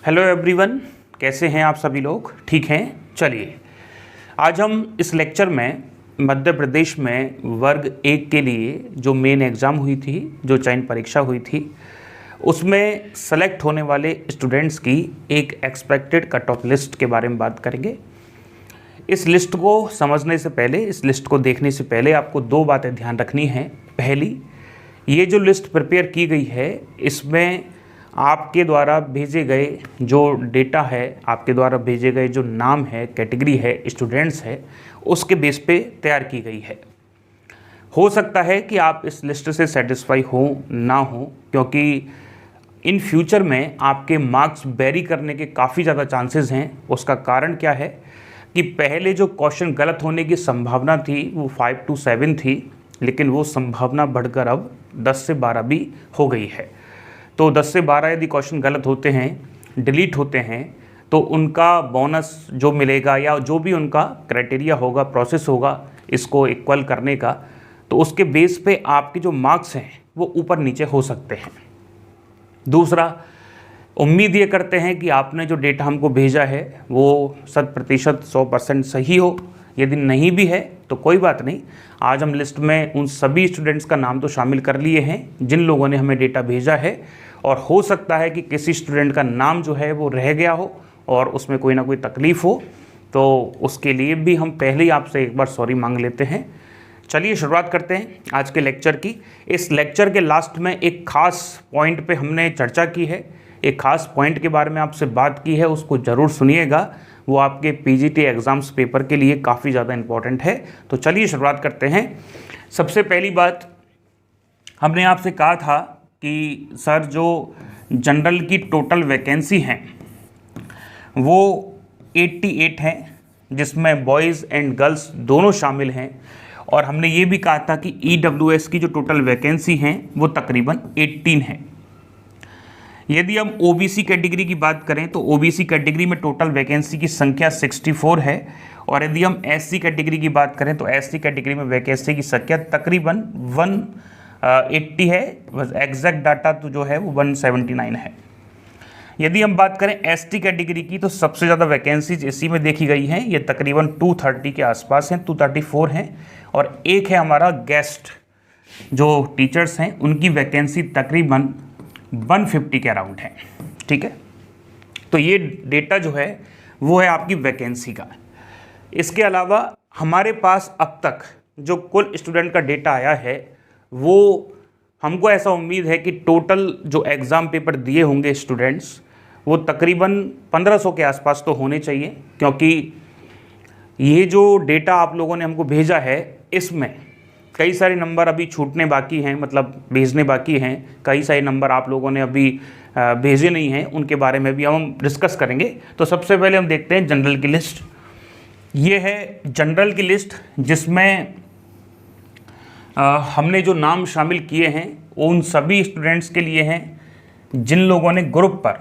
Hello everyone, कैसे हैं आप सभी लोग? ठीक हैं। चलिए, आज हम इस लेक्चर में मध्य प्रदेश में वर्ग 1 के लिए जो मेन एग्ज़ाम हुई थी, जो चयन परीक्षा हुई थी, उसमें सेलेक्ट होने वाले स्टूडेंट्स की एक एक्सपेक्टेड कट ऑफ लिस्ट के बारे में बात करेंगे। इस लिस्ट को समझने से पहले, इस लिस्ट को देखने से पहले आपको दो बातें ध्यान रखनी हैं। पहली, ये जो लिस्ट प्रिपेयर की गई है, इसमें आपके द्वारा भेजे गए जो डेटा है, आपके द्वारा भेजे गए जो नाम है, कैटेगरी है, स्टूडेंट्स है, उसके बेस पे तैयार की गई है। हो सकता है कि आप इस लिस्ट से सेटिस्फाई हो ना हो, क्योंकि इन फ्यूचर में आपके मार्क्स वेरी करने के काफ़ी ज़्यादा चांसेस हैं। उसका कारण क्या है कि पहले जो क्वेश्चन गलत होने की संभावना थी वो 5 to 7 थी, लेकिन वो संभावना बढ़कर अब 10 से 12 भी हो गई है। तो 10 से 12 यदि क्वेश्चन गलत होते हैं, डिलीट होते हैं, तो उनका बोनस जो मिलेगा या जो भी उनका क्राइटेरिया होगा, प्रोसेस होगा इसको इक्वल करने का, तो उसके बेस पे आपके जो मार्क्स हैं वो ऊपर नीचे हो सकते हैं। दूसरा, उम्मीद ये करते हैं कि आपने जो डेटा हमको भेजा है वो 100% सही हो। यदि नहीं भी है तो कोई बात नहीं, आज हम लिस्ट में उन सभी स्टूडेंट्स का नाम तो शामिल कर लिए हैं जिन लोगों ने हमें डेटा भेजा है, और हो सकता है कि किसी स्टूडेंट का नाम जो है वो रह गया हो और उसमें कोई ना कोई तकलीफ़ हो, तो उसके लिए भी हम पहले ही आपसे एक बार सॉरी मांग लेते हैं। चलिए शुरुआत करते हैं आज के लेक्चर की। इस लेक्चर के लास्ट में एक खास पॉइंट पे हमने चर्चा की है, एक खास पॉइंट के बारे में आपसे बात की है, उसको ज़रूर सुनिएगा। वो आपके पीजीटी एग्ज़ाम्स पेपर के लिए काफ़ी ज़्यादा इम्पॉर्टेंट है। तो चलिए शुरुआत करते हैं। सबसे पहली बात, हमने आपसे कहा था कि सर जो जनरल की टोटल वैकेंसी हैं वो 88 हैं, जिसमें बॉयज़ एंड गर्ल्स दोनों शामिल हैं, और हमने ये भी कहा था कि ईडब्ल्यूएस की जो टोटल वैकेंसी हैं वो तकरीबन 18 है। यदि हम ओबीसी कैटेगरी की बात करें तो ओबीसी कैटेगरी में टोटल वैकेंसी की संख्या 64 है, और यदि हम एससी कैटेगरी की बात करें तो एससी कैटेगरी में वैकेंसी की संख्या तकरीबन 180 है। बस एग्जैक्ट डाटा तो जो है वो 179 है। यदि हम बात करें एसटी कैटेगरी की तो सबसे ज़्यादा वैकेंसीज इसी में देखी गई हैं, ये तकरीबन 230 के आसपास हैं, 234 हैं, और एक है हमारा गेस्ट जो टीचर्स हैं, उनकी वैकेंसी तकरीबन 150 के अराउंड है। ठीक है, तो ये डेटा जो है वो है आपकी वैकेंसी का। इसके अलावा हमारे पास अब तक जो कुल स्टूडेंट का डेटा आया है वो हमको ऐसा उम्मीद है कि टोटल जो एग्ज़ाम पेपर दिए होंगे स्टूडेंट्स वो तकरीबन 1500 के आसपास तो होने चाहिए, क्योंकि ये जो डेटा आप लोगों ने हमको भेजा है इसमें कई सारे नंबर अभी छूटने बाकी हैं, मतलब भेजने बाकी हैं। कई सारे नंबर आप लोगों ने अभी भेजे नहीं हैं, उनके बारे में भी हम डिस्कस करेंगे। तो सबसे पहले हम देखते हैं जनरल की लिस्ट। ये है जनरल की लिस्ट, जिसमें हमने जो नाम शामिल किए हैं उन सभी स्टूडेंट्स के लिए हैं जिन लोगों ने ग्रुप पर,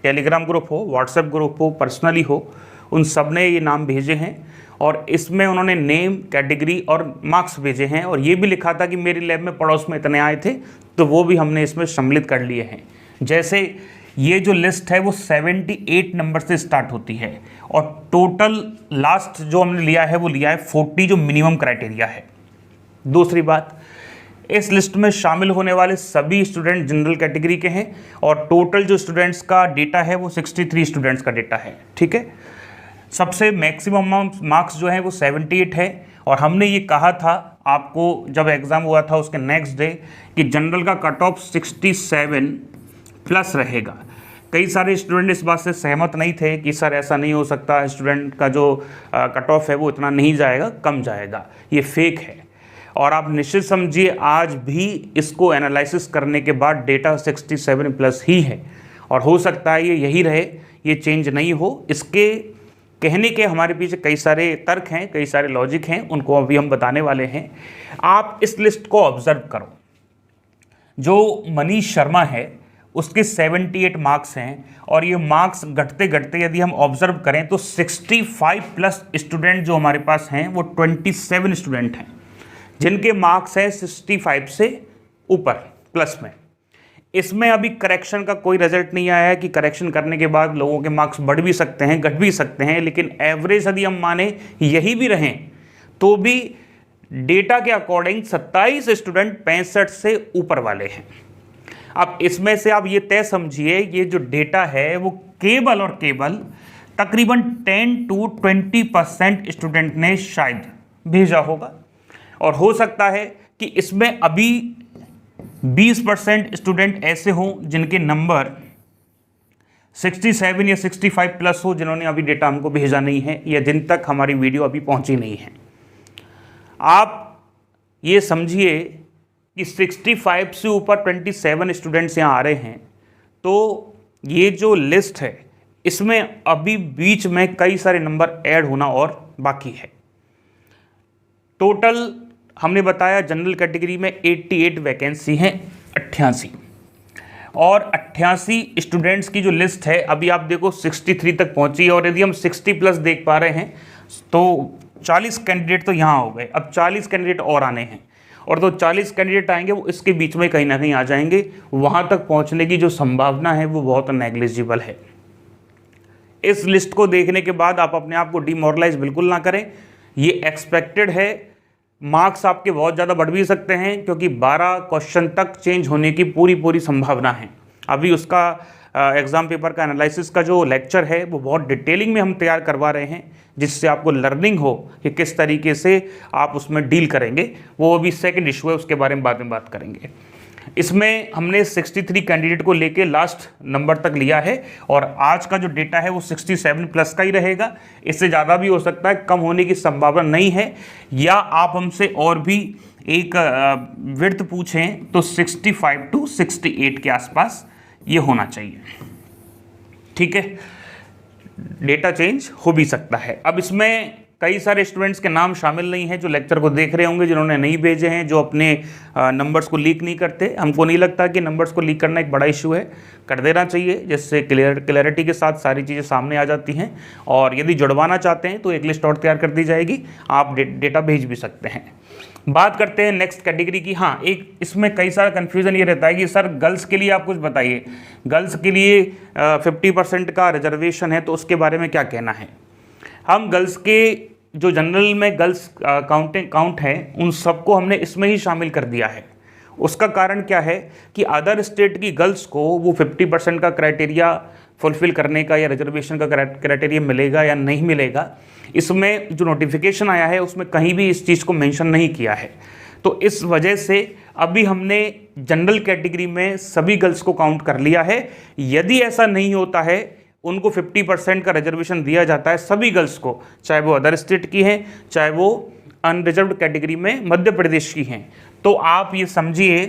टेलीग्राम ग्रुप हो, व्हाट्सएप ग्रुप हो, पर्सनली हो, उन सब ने ये नाम भेजे हैं, और इसमें उन्होंने नेम, कैटेगरी और मार्क्स भेजे हैं, और ये भी लिखा था कि मेरी लैब में पड़ोस में इतने आए थे, तो वो भी हमने इसमें सम्मिलित कर लिए हैं। जैसे ये जो लिस्ट है वो 78 नंबर से स्टार्ट होती है, और टोटल लास्ट जो हमने लिया है वो लिया है 40, जो मिनिमम क्राइटेरिया है। दूसरी बात, इस लिस्ट में शामिल होने वाले सभी स्टूडेंट जनरल कैटेगरी के हैं, और टोटल जो स्टूडेंट्स का डेटा है वो 63 स्टूडेंट्स का डेटा है। ठीक है, सबसे मैक्सिमम मार्क्स जो है वो 78 है, और हमने ये कहा था आपको जब एग्ज़ाम हुआ था उसके नेक्स्ट डे कि जनरल का कट ऑफ 67 प्लस रहेगा। कई सारे स्टूडेंट इस बात से सहमत नहीं थे कि सर ऐसा नहीं हो सकता, स्टूडेंट का जो कट ऑफ है वो इतना नहीं जाएगा, कम जाएगा, ये फेक है। और आप निश्चित समझिए आज भी इसको एनालिसिस करने के बाद डेटा 67 प्लस ही है, और हो सकता है ये यही रहे, ये चेंज नहीं हो। इसके कहने के हमारे पीछे कई सारे तर्क हैं, कई सारे लॉजिक हैं, उनको अभी हम बताने वाले हैं। आप इस लिस्ट को ऑब्जर्व करो। जो मनीष शर्मा है उसके 78 मार्क्स हैं, और ये मार्क्स घटते घटते यदि हम ऑब्जर्व करें तो 65 प्लस स्टूडेंट जो हमारे पास हैं वो 27 स्टूडेंट हैं जिनके मार्क्स हैं 65 से ऊपर प्लस में। इसमें अभी करेक्शन का कोई रिजल्ट नहीं आया है कि करेक्शन करने के बाद लोगों के मार्क्स बढ़ भी सकते हैं, घट भी सकते हैं, लेकिन एवरेज यदि हम माने यही भी रहें तो भी डेटा के अकॉर्डिंग 27 स्टूडेंट 65 से ऊपर वाले हैं। अब इसमें से आप ये तय समझिए, ये जो डेटा है वो केवल और केवल तकरीबन 10 to 20% स्टूडेंट ने शायद भेजा होगा, और हो सकता है कि इसमें अभी 20% स्टूडेंट ऐसे हों जिनके नंबर 67 या 65 प्लस हो, जिन्होंने अभी डेटा हमको भेजा नहीं है या जिन तक हमारी वीडियो अभी पहुंची नहीं है। आप ये समझिए कि 65 से ऊपर 27 स्टूडेंट्स यहाँ आ रहे हैं, तो ये जो लिस्ट है इसमें अभी बीच में कई सारे नंबर ऐड होना और बाकी है। टोटल हमने बताया जनरल कैटेगरी में 88 वैकेंसी हैं, 88, और 88 स्टूडेंट्स की जो लिस्ट है अभी आप देखो 63 तक पहुंची, और यदि हम 60 प्लस देख पा रहे हैं तो 40 कैंडिडेट तो यहाँ हो गए। अब 40 कैंडिडेट और आने हैं, और तो 40 कैंडिडेट आएंगे वो इसके बीच में कहीं ना कहीं आ जाएंगे। वहाँ तक पहुँचने की जो संभावना है वो बहुत नेग्लिजिबल है। इस लिस्ट को देखने के बाद आप अपने आप को डिमोरलाइज बिल्कुल ना करें, ये एक्सपेक्टेड है। मार्क्स आपके बहुत ज़्यादा बढ़ भी सकते हैं, क्योंकि 12 क्वेश्चन तक चेंज होने की पूरी संभावना है। अभी उसका एग्ज़ाम पेपर का एनालिसिस का जो लेक्चर है वो बहुत डिटेलिंग में हम तैयार करवा रहे हैं, जिससे आपको लर्निंग हो कि किस तरीके से आप उसमें डील करेंगे। वो अभी सेकंड इशू है, उसके बारे में बाद में बात करेंगे। इसमें हमने 63 कैंडिडेट को लेके लास्ट नंबर तक लिया है, और आज का जो डेटा है वो 67 प्लस का ही रहेगा। इससे ज़्यादा भी हो सकता है, कम होने की संभावना नहीं है। या आप हमसे और भी एक विड्थ पूछें तो 65 to 68 के आसपास ये होना चाहिए। ठीक है, डेटा चेंज हो भी सकता है। अब इसमें कई सारे स्टूडेंट्स के नाम शामिल नहीं हैं जो लेक्चर को देख रहे होंगे, जिन्होंने नहीं भेजे हैं, जो अपने नंबर्स को लीक नहीं करते। हमको नहीं लगता कि नंबर्स को लीक करना एक बड़ा इशू है, कर देना चाहिए, जिससे क्लैरिटी के साथ सारी चीज़ें सामने आ जाती हैं। और यदि जुड़वाना चाहते हैं तो एक लिस्ट और तैयार कर दी जाएगी, आप डेटा भेज भी सकते हैं। बात करते हैं नेक्स्ट कैटेगरी की। हाँ, एक इसमें कई सारा कन्फ्यूज़न ये रहता है कि सर गर्ल्स के लिए आप कुछ बताइए, गर्ल्स के लिए 50% का रिजर्वेशन है, तो उसके बारे में क्या कहना है। हम गर्ल्स के जो जनरल में गर्ल्स काउंट है उन सबको हमने इसमें ही शामिल कर दिया है। उसका कारण क्या है कि अदर स्टेट की गर्ल्स को वो 50% का क्राइटेरिया फुलफिल करने का या रिजर्वेशन का क्राइटेरिया मिलेगा या नहीं मिलेगा, इसमें जो नोटिफिकेशन आया है उसमें कहीं भी इस चीज़ को मेंशन नहीं किया है। तो इस वजह से अभी हमने जनरल कैटेगरी में सभी गर्ल्स को काउंट कर लिया है। यदि ऐसा नहीं होता है, उनको 50% का रिजर्वेशन दिया जाता है सभी गर्ल्स को, चाहे वो अदर स्टेट की हैं, चाहे वो अनरिजर्व्ड कैटेगरी में मध्य प्रदेश की हैं, तो आप ये समझिए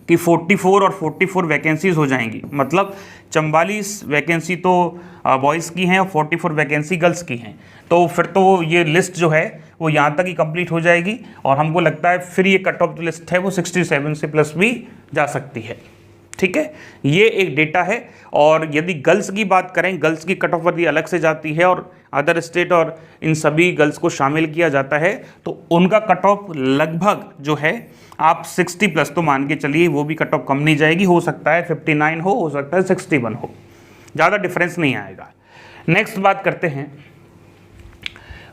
कि 44 और 44 वैकेंसीज हो जाएंगी। मतलब 44 वैकेंसी तो बॉयज़ की हैं और 44 वैकेंसी गर्ल्स की हैं। तो फिर तो ये लिस्ट जो है वो यहाँ तक ही कंप्लीट हो जाएगी, और हमको लगता है फिर ये कट ऑफ जो लिस्ट है वो 67 से प्लस भी जा सकती है। ठीक है, ये एक डेटा है। और यदि गर्ल्स की बात करें, गर्ल्स की कट ऑफ वर्दी अलग से जाती है, और अदर स्टेट और इन सभी गर्ल्स को शामिल किया जाता है, तो उनका कट ऑफ लगभग जो है आप 60 प्लस तो मान के चलिए, वो भी कट ऑफ कम नहीं जाएगी। हो सकता है 59 हो सकता है 61 हो, ज़्यादा डिफरेंस नहीं आएगा। नेक्स्ट बात करते हैं,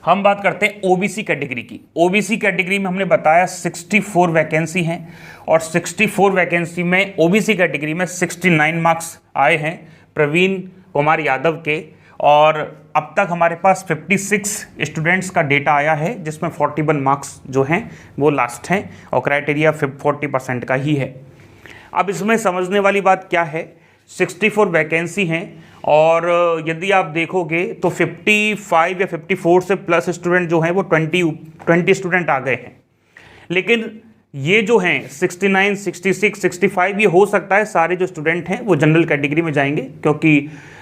हम बात करते हैं ओबीसी कैटेगरी की। ओबीसी कैटेगरी में हमने बताया 64 वैकेंसी हैं, और 64 वैकेंसी में ओबीसी कैटेगरी में 69 मार्क्स आए हैं प्रवीण कुमार यादव के, और अब तक हमारे पास 56 स्टूडेंट्स का डेटा आया है, जिसमें 41 मार्क्स जो हैं वो लास्ट हैं, और क्राइटेरिया 40% का ही है। अब इसमें समझने वाली बात क्या है, 64 वैकेंसी हैं, और यदि आप देखोगे तो 55 या 54 से प्लस स्टूडेंट जो हैं वो 20 स्टूडेंट आ गए हैं। लेकिन ये जो हैं 69, 66, 65, ये हो सकता है सारे जो स्टूडेंट हैं वो जनरल कैटेगरी में जाएंगे, क्योंकि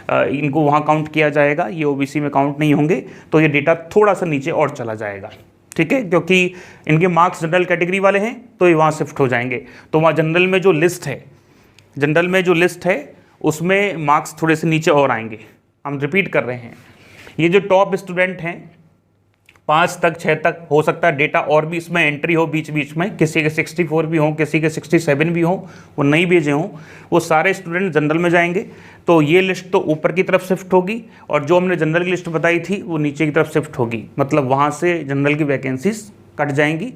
इनको वहाँ काउंट किया जाएगा, ये ओबीसी में काउंट नहीं होंगे, तो ये डेटा थोड़ा सा नीचे और चला जाएगा। ठीक है, क्योंकि इनके मार्क्स जनरल कैटेगरी वाले हैं तो ये वहाँ शिफ्ट हो जाएंगे। तो वहाँ जनरल में जो लिस्ट है उसमें मार्क्स थोड़े से नीचे और आएंगे। हम रिपीट कर रहे हैं, ये जो टॉप स्टूडेंट हैं 5 तक 6 तक हो सकता है डेटा और भी इसमें एंट्री हो बीच बीच में, किसी के 64 भी हों, किसी के 67 भी हों, वो नहीं भेजे हों, वो सारे स्टूडेंट जनरल में जाएंगे। तो ये लिस्ट तो ऊपर की तरफ शिफ्ट होगी और जो हमने जनरल की लिस्ट बताई थी वो नीचे की तरफ शिफ्ट होगी, मतलब वहाँ से जनरल की वैकेंसीज कट जाएंगी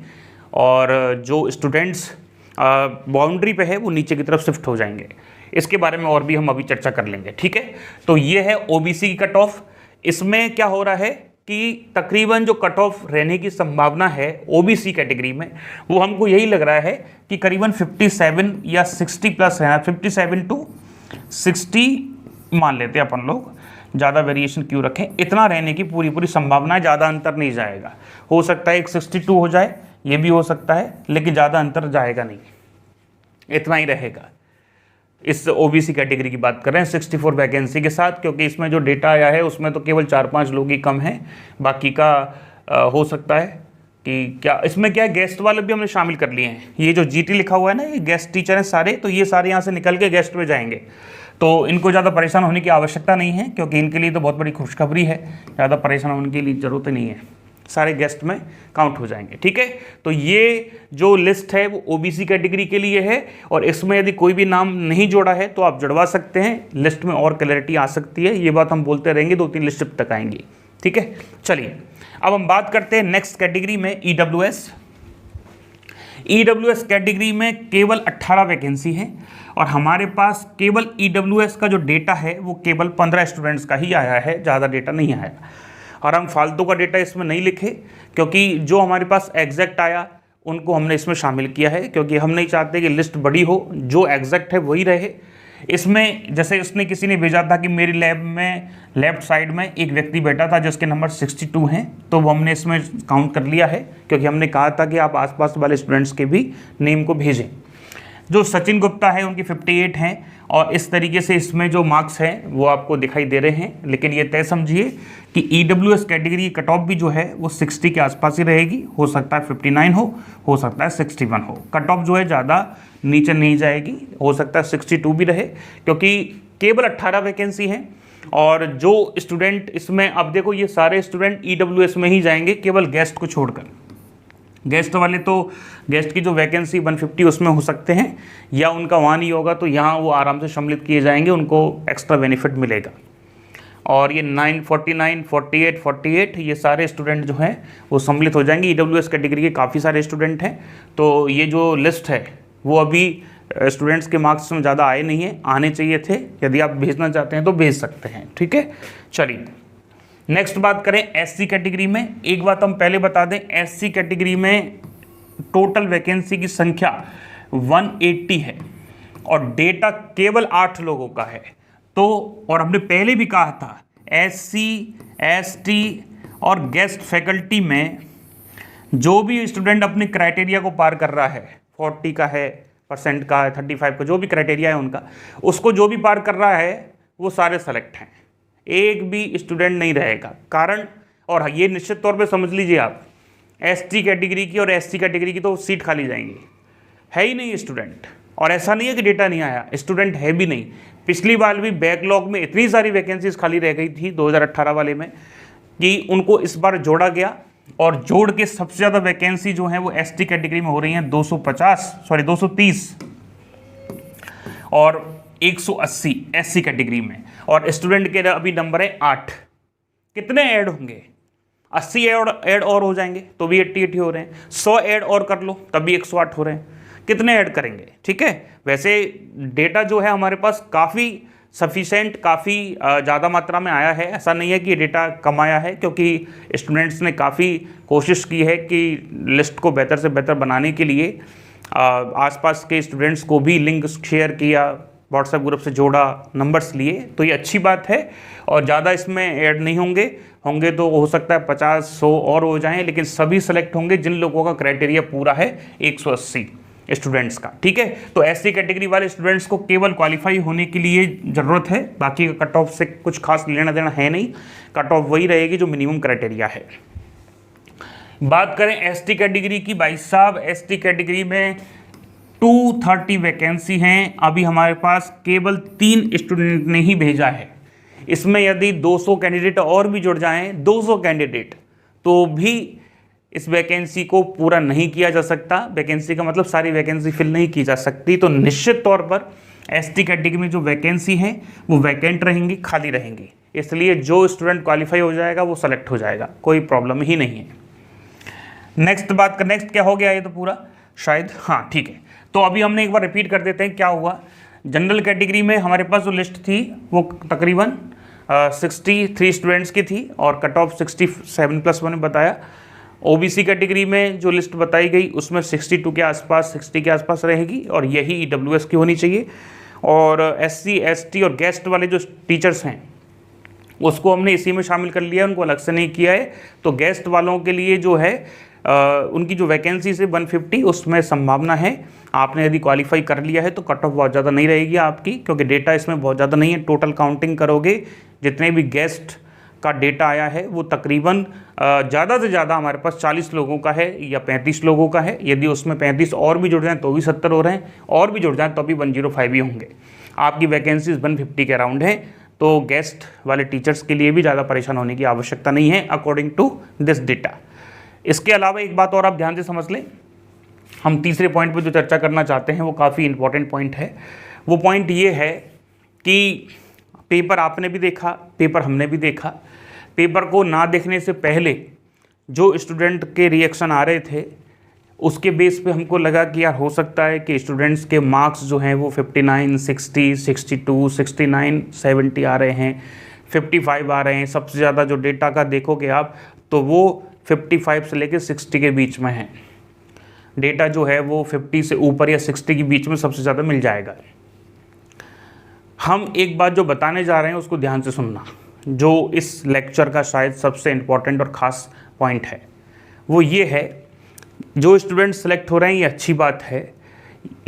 और जो स्टूडेंट्स बाउंड्री पे है वो नीचे की तरफ शिफ्ट हो जाएंगे। इसके बारे में और भी हम अभी चर्चा कर लेंगे, ठीक है। तो ये है ओबीसी की कट ऑफ। इसमें क्या हो रहा है कि तकरीबन जो कट ऑफ रहने की संभावना है ओबीसी कैटेगरी में, वो हमको यही लग रहा है कि करीबन 57 या 60 प्लस है, 57 to 60 मान लेते हैं अपन लोग, ज़्यादा वेरिएशन क्यों रखें, इतना रहने की पूरी संभावना है, ज़्यादा अंतर नहीं जाएगा। हो सकता है एक 62 हो जाए, ये भी हो सकता है, लेकिन ज़्यादा अंतर जाएगा नहीं, इतना ही रहेगा। इस ओबीसी कैटेगरी की बात कर रहे हैं 64 वैकेंसी के साथ, क्योंकि इसमें जो डेटा आया है उसमें तो केवल 4-5 लोग ही कम हैं, बाकी का हो सकता है कि क्या इसमें क्या है, गेस्ट वाले भी हमने शामिल कर लिए हैं। ये जो जीटी लिखा हुआ है ना, ये गेस्ट टीचर हैं सारे, तो ये सारे यहाँ से निकल के गेस्ट में जाएंगे, तो इनको ज़्यादा परेशान होने की आवश्यकता नहीं है, क्योंकि इनके लिए तो बहुत बड़ी खुशखबरी है, ज़्यादा परेशान होने की ज़रूरत नहीं है, सारे गेस्ट में काउंट हो जाएंगे, ठीक है। तो ये जो लिस्ट है वो ओबीसी कैटेगरी के लिए है, और इसमें यदि कोई भी नाम नहीं जोड़ा है तो आप जुड़वा सकते हैं, लिस्ट में और क्लैरिटी आ सकती है, ये बात हम बोलते रहेंगे, 2-3 लिस्ट तक आएंगी, ठीक है। चलिए अब हम बात करते हैं नेक्स्ट कैटेगरी में, ईडब्ल्यूएस। ईडब्ल्यूएस कैटेगरी में केवल 18 वैकेंसी है और हमारे पास केवल ईडब्ल्यूएस का जो डेटा है वो केवल 15 स्टूडेंट्स का ही आया है, ज़्यादा डेटा नहीं आया। और हम फालतू का डेटा इसमें नहीं लिखे, क्योंकि जो हमारे पास एग्जैक्ट आया उनको हमने इसमें शामिल किया है, क्योंकि हम नहीं चाहते कि लिस्ट बड़ी हो, जो एग्जैक्ट है वही रहे। इसमें जैसे उसने किसी ने भेजा था कि मेरी लैब में लेफ्ट साइड में एक व्यक्ति बैठा था जिसके नंबर 62 हैं, तो वो हमने इसमें काउंट कर लिया है, क्योंकि हमने कहा था कि आप आसपास वाले स्टूडेंट्स के भी नेम को भेजें। जो सचिन गुप्ता है उनकी 58 हैं, और इस तरीके से इसमें जो मार्क्स हैं वो आपको दिखाई दे रहे हैं। लेकिन ये तय समझिए कि ईडब्ल्यूएस कैटेगरी की कट ऑफ भी जो है वो 60 के आसपास ही रहेगी, हो सकता है 59 हो सकता है 61 हो, कट ऑफ जो है ज़्यादा नीचे नहीं जाएगी, हो सकता है 62 भी रहे, क्योंकि केवल 18 वैकेंसी हैं। और जो स्टूडेंट इसमें, अब देखो ये सारे स्टूडेंट ईडब्ल्यूएस में ही जाएंगे केवल गेस्ट को छोड़कर, गेस्ट वाले तो गेस्ट की जो वैकेंसी 150 उसमें हो सकते हैं, या उनका वहाँ नहीं होगा तो यहाँ वो आराम से सम्मिलित किए जाएंगे, उनको एक्स्ट्रा बेनिफिट मिलेगा। और ये 949, 48 ये सारे स्टूडेंट जो हैं वो सम्मिलित हो जाएंगे। ईडब्ल्यूएस कैटेगरी के काफ़ी सारे स्टूडेंट हैं, तो ये जो लिस्ट है वो अभी स्टूडेंट्स के मार्क्स में ज़्यादा आए नहीं हैं, आने चाहिए थे। यदि आप भेजना चाहते हैं तो भेज सकते हैं, ठीक है। चलिए नेक्स्ट बात करें एससी कैटेगरी में। एक बात हम पहले बता दें, एससी कैटेगरी में टोटल वैकेंसी की संख्या 180 है और डेटा केवल 8 लोगों का है। तो और हमने पहले भी कहा था एससी, एसटी और गेस्ट फैकल्टी में जो भी स्टूडेंट अपने क्राइटेरिया को पार कर रहा है, 40 का है, % का है, 35 का, जो भी क्राइटेरिया है उनका, उसको जो भी पार कर रहा है वो सारे सेलेक्ट हैं, एक भी स्टूडेंट नहीं रहेगा। कारण, और ये निश्चित तौर पे समझ लीजिए आप, एसटी कैटेगरी की और एससी कैटेगरी की तो सीट खाली जाएंगी, है ही नहीं स्टूडेंट। और ऐसा नहीं है कि डेटा नहीं आया, स्टूडेंट है भी नहीं। पिछली बार भी बैकलॉग में इतनी सारी वैकेंसीज खाली रह गई थी 2018 वाले में, कि उनको इस बार जोड़ा गया, और जोड़ के सबसे ज़्यादा वैकेंसी जो है वो एसटी कैटेगरी में हो रही हैं, 230 और 180 एससी कैटेगरी में। और स्टूडेंट के अभी नंबर है 8। कितने ऐड होंगे? 80 ऐड और हो जाएंगे तो भी 80 हो रहे हैं, 100 ऐड और कर लो तब भी 108 हो रहे हैं। कितने ऐड करेंगे? ठीक है, वैसे डेटा जो है हमारे पास काफ़ी सफिशेंट, काफ़ी ज़्यादा मात्रा में आया है। ऐसा नहीं है कि डेटा कम आया है, क्योंकि स्टूडेंट्स ने काफ़ी कोशिश की है कि लिस्ट को बेहतर से बेहतर बनाने के लिए आसपास के स्टूडेंट्स को भी लिंक शेयर किया, व्हाट्सएप ग्रुप से जोड़ा, नंबर्स लिए, तो ये अच्छी बात है। और ज़्यादा इसमें ऐड नहीं होंगे तो हो सकता है 50-100 और हो जाएं, लेकिन सभी सेलेक्ट होंगे जिन लोगों का क्राइटेरिया पूरा है 180 स्टूडेंट्स का। ठीक है, तो एससी कैटेगरी वाले स्टूडेंट्स को केवल क्वालिफाई होने के लिए ज़रूरत है, बाकी का कट ऑफ से कुछ खास लेना देना है नहीं, कट ऑफ वही रहेगी जो मिनिमम क्राइटेरिया है। बात करें एसटी कैटेगरी की, भाई साहब एसटी कैटेगरी में 230 वैकेंसी हैं। अभी हमारे पास केवल 3 स्टूडेंट ने ही भेजा है। इसमें यदि 200 कैंडिडेट और भी जुड़ जाएं, 200 कैंडिडेट, तो भी इस वैकेंसी को पूरा नहीं किया जा सकता। वैकेंसी का मतलब सारी वैकेंसी फिल नहीं की जा सकती। तो निश्चित तौर पर एसटी कैटेगरी में जो वैकेंसी हैं वो वैकेंट रहेंगी, खाली रहेंगी। इसलिए जो स्टूडेंट क्वालिफाई हो जाएगा वो सेलेक्ट हो जाएगा, कोई प्रॉब्लम ही नहीं है। नेक्स्ट क्या हो गया, ये तो पूरा शायद, हाँ ठीक है। तो अभी हमने एक बार रिपीट कर देते हैं क्या हुआ। जनरल कैटेगरी में हमारे पास जो लिस्ट थी वो तकरीबन 63 स्टूडेंट्स की थी और कट ऑफ 67+1 में बताया। ओबीसी कैटेगरी में जो लिस्ट बताई गई उसमें 62 के आसपास, 60 के आसपास रहेगी और यही ईडब्ल्यूएस की होनी चाहिए। और एससी, एसटी और गेस्ट वाले जो टीचर्स हैं उसको हमने इसी में शामिल कर लिया, उनको अलग से नहीं किया है। तो गेस्ट वालों के लिए जो है उनकी जो वैकेंसी से 150, उसमें संभावना है। आपने यदि क्वालिफाई कर लिया है तो कट ऑफ बहुत ज़्यादा नहीं रहेगी आपकी, क्योंकि डेटा इसमें बहुत ज़्यादा नहीं है। टोटल काउंटिंग करोगे जितने भी गेस्ट का डेटा आया है वो तकरीबन ज़्यादा से ज़्यादा हमारे पास 40 लोगों का है या 35 लोगों का है। यदि उसमें 35 और भी जुड़ जाएँ तो भी 70 हो रहे हैं, और भी जुड़ जाएँ तो भी 105 ही होंगे। आपकी वैकेंसीज 150 के अराउंड है। तो गेस्ट वाले टीचर्स के लिए भी ज़्यादा परेशान होने की आवश्यकता नहीं है अकॉर्डिंग टू दिस डेटा। इसके अलावा एक बात और आप ध्यान से समझ लें, हम तीसरे पॉइंट पे जो चर्चा करना चाहते हैं वो काफ़ी इंपॉर्टेंट पॉइंट है। वो पॉइंट ये है कि पेपर आपने भी देखा, पेपर हमने भी देखा। पेपर को ना देखने से पहले जो स्टूडेंट के रिएक्शन आ रहे थे उसके बेस पे हमको लगा कि यार हो सकता है कि स्टूडेंट्स के मार्क्स जो हैं वो 59, 60, 62, 69, 70 आ रहे हैं, 55 आ रहे हैं। सबसे ज़्यादा जो डेटा का देखोगे आप तो वो 55 से लेकर 60 के बीच में है। डेटा जो है वो 50 से ऊपर या 60 के बीच में सबसे ज़्यादा मिल जाएगा। हम एक बात जो बताने जा रहे हैं उसको ध्यान से सुनना, जो इस लेक्चर का शायद सबसे इम्पॉर्टेंट और ख़ास पॉइंट है। वो ये है, जो स्टूडेंट सेलेक्ट हो रहे हैं ये अच्छी बात है,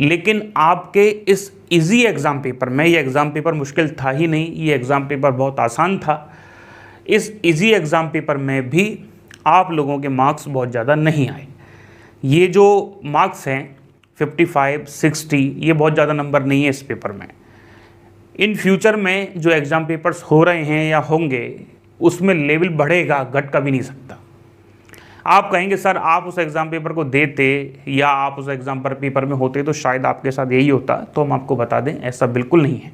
लेकिन आपके इस इजी एग्ज़ाम पेपर में, ये एग्ज़ाम पेपर मुश्किल था ही नहीं, ये एग्ज़ाम पेपर बहुत आसान था। इस इजी एग्ज़ाम पेपर में भी आप लोगों के मार्क्स बहुत ज़्यादा नहीं आए। ये जो मार्क्स हैं 55, 60, ये बहुत ज़्यादा नंबर नहीं है इस पेपर में। इन फ्यूचर में जो एग्ज़ाम पेपर्स हो रहे हैं या होंगे उसमें लेवल बढ़ेगा, घट का भी नहीं सकता। आप कहेंगे सर आप उस एग्ज़ाम पेपर को देते या आप उस एग्ज़ाम पेपर में होते तो शायद आपके साथ यही होता। तो हम आपको बता दें ऐसा बिल्कुल नहीं है।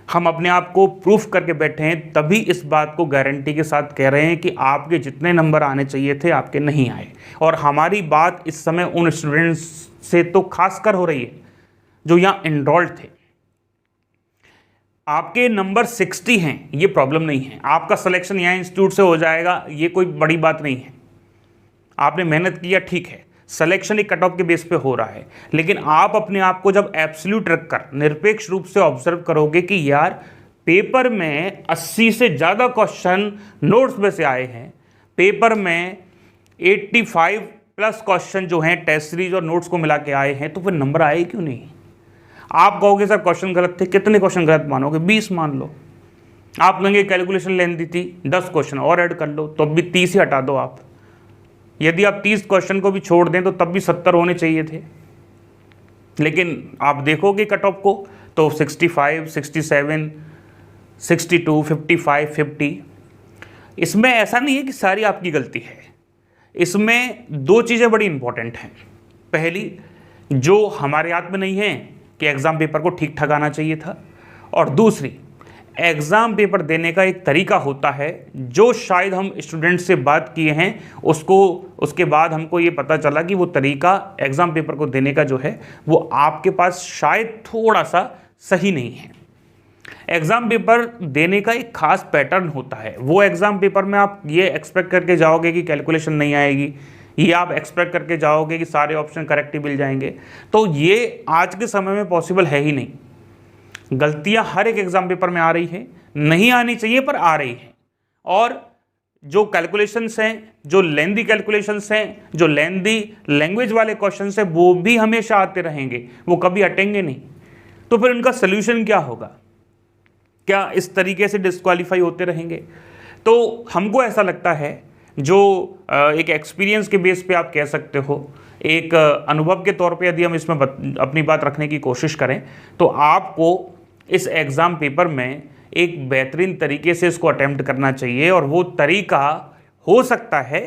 हम अपने आप को प्रूफ करके बैठे हैं, तभी इस बात को गारंटी के साथ कह रहे हैं कि आपके जितने नंबर आने चाहिए थे आपके नहीं आए। और हमारी बात इस समय उन स्टूडेंट्स से तो खासकर हो रही है जो यहाँ एनरोल्ड थे। आपके नंबर 60 हैं, ये प्रॉब्लम नहीं है। आपका सिलेक्शन यहाँ इंस्टीट्यूट से हो जाएगा, ये कोई बड़ी बात नहीं है। आपने मेहनत किया, ठीक है, सिलेक्शन एक कट ऑफ के बेस पे हो रहा है। लेकिन आप अपने आप को जब एब्सोल्यूट रखकर निरपेक्ष रूप से ऑब्जर्व करोगे कि यार पेपर में 80 से ज़्यादा क्वेश्चन नोट्स में से आए हैं, पेपर में 85+ क्वेश्चन जो हैं टेस्ट सीरीज और नोट्स को मिला के आए हैं, तो फिर नंबर आए क्यों नहीं? आप कहोगे सर क्वेश्चन गलत थे, कितने क्वेश्चन गलत मानोगे? 20 मान लो। आप कहेंगे कैलकुलेशन लेंदी थी, 10 क्वेश्चन और ऐड कर लो, तो अब भी 30 ही हटा दो आप। यदि आप 30 क्वेश्चन को भी छोड़ दें तो तब भी 70 होने चाहिए थे। लेकिन आप देखोगे कट ऑफ को तो 65, 67, 62, 55, 50। इसमें ऐसा नहीं है कि सारी आपकी गलती है। इसमें दो चीज़ें बड़ी इंपॉर्टेंट हैं। पहली, जो हमारे हाथ में नहीं है कि एग्ज़ाम पेपर को ठीक ठाक आना चाहिए था, और दूसरी, एग्ज़ाम पेपर देने का एक तरीका होता है जो शायद हम स्टूडेंट से बात किए हैं उसके बाद हमको ये पता चला कि वो तरीका एग्ज़ाम पेपर को देने का जो है वो आपके पास शायद थोड़ा सा सही नहीं है। एग्ज़ाम पेपर देने का एक ख़ास पैटर्न होता है। वो एग्ज़ाम पेपर में आप ये एक्सपेक्ट करके जाओगे कि कैलकुलेशन नहीं आएगी, ये आप एक्सपेक्ट करके जाओगे कि सारे ऑप्शन करेक्ट ही मिल जाएंगे, तो ये आज के समय में पॉसिबल है ही नहीं। गलतियां हर एक एग्जाम पेपर में आ रही है, नहीं आनी चाहिए पर आ रही है। और जो कैलकुलेशंस हैं, जो लेंदी कैलकुलेशंस हैं, जो लेंदी लैंग्वेज वाले क्वेश्चंस हैं, वो भी हमेशा आते रहेंगे, वो कभी हटेंगे नहीं। तो फिर उनका सल्यूशन क्या होगा? क्या इस तरीके से डिस्क्वालीफाई होते रहेंगे? तो हमको ऐसा लगता है, जो एक एक्सपीरियंस के बेस पे आप कह सकते हो, एक अनुभव के तौर पे यदि हम इसमें अपनी बात रखने की कोशिश करें, तो आपको इस एग्ज़ाम पेपर में एक बेहतरीन तरीके से इसको अटेम्प्ट करना चाहिए। और वो तरीका हो सकता है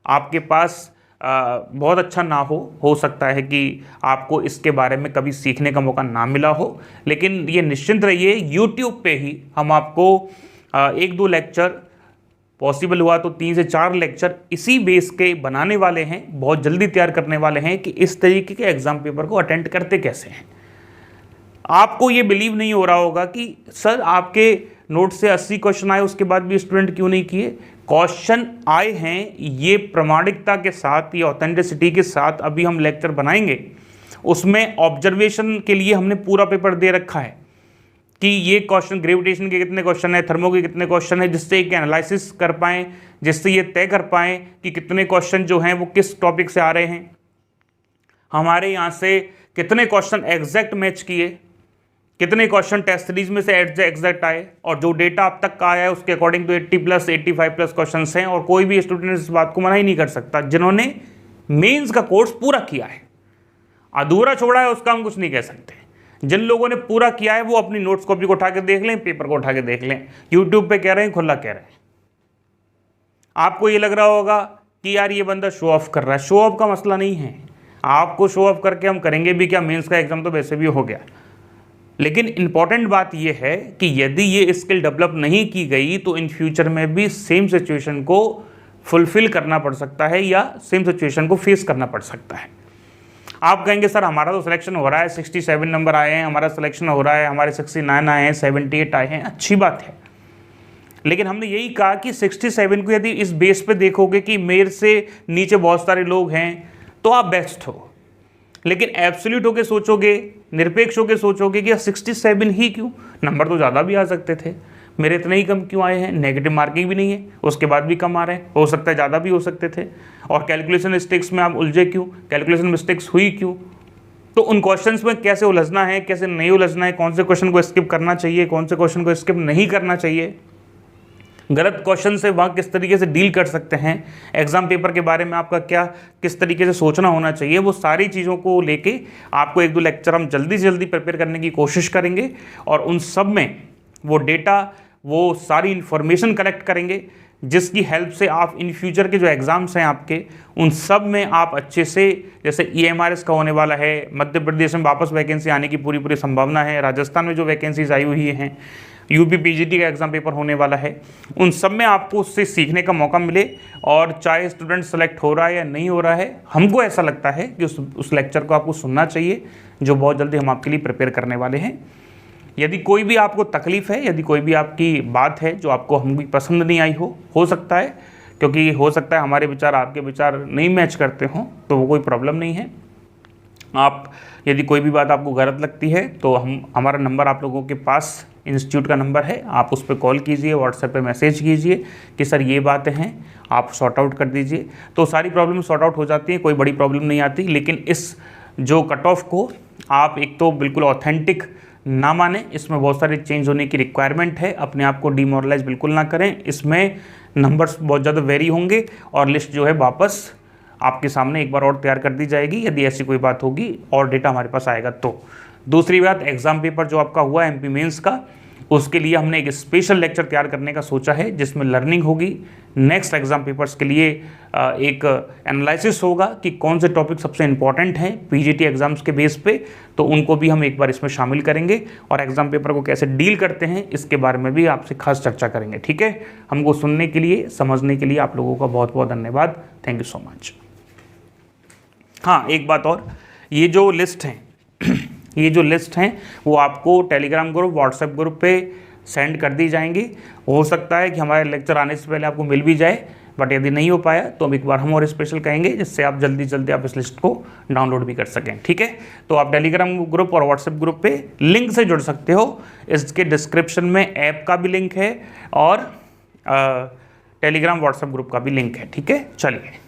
आपके पास बहुत अच्छा ना हो सकता है कि आपको इसके बारे में कभी सीखने का मौका ना मिला हो, लेकिन ये निश्चिंत रहिए यूट्यूब पे ही हम आपको 1-2 लेक्चर, पॉसिबल हुआ तो 3 से 4 लेक्चर इसी बेस के बनाने वाले हैं, बहुत जल्दी तैयार करने वाले हैं कि इस तरीके के एग्जाम पेपर को अटेंड करते कैसे हैं। आपको ये बिलीव नहीं हो रहा होगा कि सर आपके नोट से 80 क्वेश्चन आए उसके बाद भी स्टूडेंट क्यों नहीं किए। क्वेश्चन आए हैं, ये प्रमाणिकता के साथ, ये ऑथेंटिसिटी के साथ अभी हम लेक्चर बनाएंगे। उसमें ऑब्जर्वेशन के लिए हमने पूरा पेपर दे रखा है कि ये क्वेश्चन ग्रेविटेशन के कितने क्वेश्चन है, थर्मो के कितने क्वेश्चन है, जिससे एक एनालिसिस कर पाएँ, जिससे ये तय कर पाएँ कि कितने क्वेश्चन जो हैं वो किस टॉपिक से आ रहे हैं, हमारे यहाँ से कितने क्वेश्चन एग्जैक्ट मैच किए, कितने क्वेश्चन टेस्ट सीरीज में से एग्जैक्ट आए, और जो डेटा अब तक का आया है उसके अकॉर्डिंग तो 80+, 85+ क्वेश्चन हैं। और कोई भी स्टूडेंट इस बात को मना ही नहीं कर सकता जिन्होंने मेंस का कोर्स पूरा किया है। अधूरा छोड़ा है उसका हम कुछ नहीं कह सकते। जिन लोगों ने पूरा किया है वो अपनी नोट्स कॉपी को उठा के देख लें, पेपर को उठा के देख लें। यूट्यूब पे कह रहे हैं, खुला कह रहे हैं। आपको ये लग रहा होगा कि यार ये बंदा शो ऑफ कर रहा है। शो ऑफ का मसला नहीं है, आपको शो ऑफ करके हम करेंगे भी क्या, मेंस का एग्जाम तो वैसे भी हो गया। लेकिन इंपॉर्टेंट बात यह है कि यदि ये स्किल डेवलप नहीं की गई तो इन फ्यूचर में भी सेम सिचुएशन को फुलफिल करना पड़ सकता है या सेम सिचुएशन को फेस करना पड़ सकता है। आप कहेंगे सर हमारा तो सिलेक्शन हो रहा है, 67 नंबर आए हैं, हमारा सिलेक्शन हो रहा है, हमारे 69 आए हैं, 78 आए हैं, अच्छी बात है। लेकिन हमने यही कहा कि 67 को यदि इस बेस पे देखोगे कि मेरे से नीचे बहुत सारे लोग हैं तो आप बेस्ट हो। लेकिन एब्सोल्यूट होके सोचोगे, निरपेक्ष होके सोचोगे कि 67 ही क्यों, नंबर तो ज़्यादा भी आ सकते थे, मेरे इतने ही कम क्यों आए हैं, नेगेटिव मार्किंग भी नहीं है, उसके बाद भी कम आ रहे हैं, हो सकता है ज़्यादा भी हो सकते थे। और कैलकुलेशन मिस्टेक्स में आप उलझे क्यों, कैलकुलेशन मिस्टेक्स हुई क्यों। तो उन क्वेश्चंस में कैसे उलझना है, कैसे नहीं उलझना है, कौन से क्वेश्चन को स्किप करना चाहिए, कौन से क्वेश्चन को स्किप नहीं करना चाहिए, गलत क्वेश्चन से वहाँ किस तरीके से डील कर सकते हैं, एग्जाम पेपर के बारे में आपका क्या किस तरीके से सोचना होना चाहिए, वो सारी चीज़ों को लेके आपको 1-2 लेक्चर हम जल्दी से जल्दी प्रिपेयर करने की कोशिश करेंगे। और उन सब में वो डेटा, वो सारी इन्फॉर्मेशन कलेक्ट करेंगे जिसकी हेल्प से आप इन फ्यूचर के जो एग्ज़ाम्स हैं आपके, उन सब में आप अच्छे से, जैसे EMRS का होने वाला है, मध्य प्रदेश में वापस वैकेंसी आने की पूरी संभावना है, राजस्थान में जो वैकेंसीज आई हुई हैं, UP PGT का एग्ज़ाम पेपर होने वाला है, उन सब में आपको उससे सीखने का मौका मिले। और चाहे स्टूडेंट सेलेक्ट हो रहा है या नहीं हो रहा है, हमको ऐसा लगता है कि उस लेक्चर को आपको सुनना चाहिए जो बहुत जल्दी हम आपके लिए प्रिपेयर करने वाले हैं। यदि कोई भी आपको तकलीफ़ है, यदि कोई भी आपकी बात है जो आपको हमको पसंद नहीं आई हो सकता है, क्योंकि हो सकता है हमारे विचार आपके विचार नहीं मैच करते हों, तो वो कोई प्रॉब्लम नहीं है। आप यदि कोई भी बात आपको गलत लगती है तो हमारा नंबर आप लोगों के पास इंस्टीट्यूट का नंबर है, आप उस पर कॉल कीजिए, व्हाट्सएप पे मैसेज कीजिए कि सर ये बातें हैं, आप सॉर्ट आउट कर दीजिए। तो सारी प्रॉब्लम सॉर्ट आउट हो जाती है, कोई बड़ी प्रॉब्लम नहीं आती। लेकिन इस जो कट ऑफ को आप एक तो बिल्कुल ऑथेंटिक ना माने, इसमें बहुत सारे चेंज होने की रिक्वायरमेंट है, अपने आप को डिमोरलाइज बिल्कुल ना करें। इसमें नंबर्स बहुत ज़्यादा वेरी होंगे और लिस्ट जो है वापस आपके सामने एक बार और तैयार कर दी जाएगी यदि ऐसी कोई बात होगी और डेटा हमारे पास आएगा तो। दूसरी बात, एग्ज़ाम पेपर जो आपका हुआ है MP मेंस का, उसके लिए हमने एक स्पेशल लेक्चर तैयार करने का सोचा है जिसमें लर्निंग होगी। नेक्स्ट एग्जाम पेपर्स के लिए एक एनालिसिस होगा कि कौन से टॉपिक सबसे इंपॉर्टेंट हैं PGT एग्जाम्स के बेस पे, तो उनको भी हम एक बार इसमें शामिल करेंगे और एग्जाम पेपर को कैसे डील करते हैं इसके बारे में भी आपसे खास चर्चा करेंगे। ठीक है, हमको सुनने के लिए, समझने के लिए आप लोगों का बहुत बहुत धन्यवाद। Thank you so much. हाँ, एक बात और, ये जो लिस्ट हैं ये जो लिस्ट हैं वो आपको टेलीग्राम ग्रुप, व्हाट्सएप ग्रुप पे सेंड कर दी जाएंगी। हो सकता है कि हमारे लेक्चर आने से पहले आपको मिल भी जाए, बट यदि नहीं हो पाया तो अब एक बार हम और स्पेशल कहेंगे जिससे आप जल्दी आप इस लिस्ट को डाउनलोड भी कर सकें। ठीक है, तो आप टेलीग्राम ग्रुप और व्हाट्सएप ग्रुप पे लिंक से जुड़ सकते हो। इसके डिस्क्रिप्शन में ऐप का भी लिंक है और टेलीग्राम व्हाट्सएप ग्रुप का भी लिंक है। ठीक है, चलिए।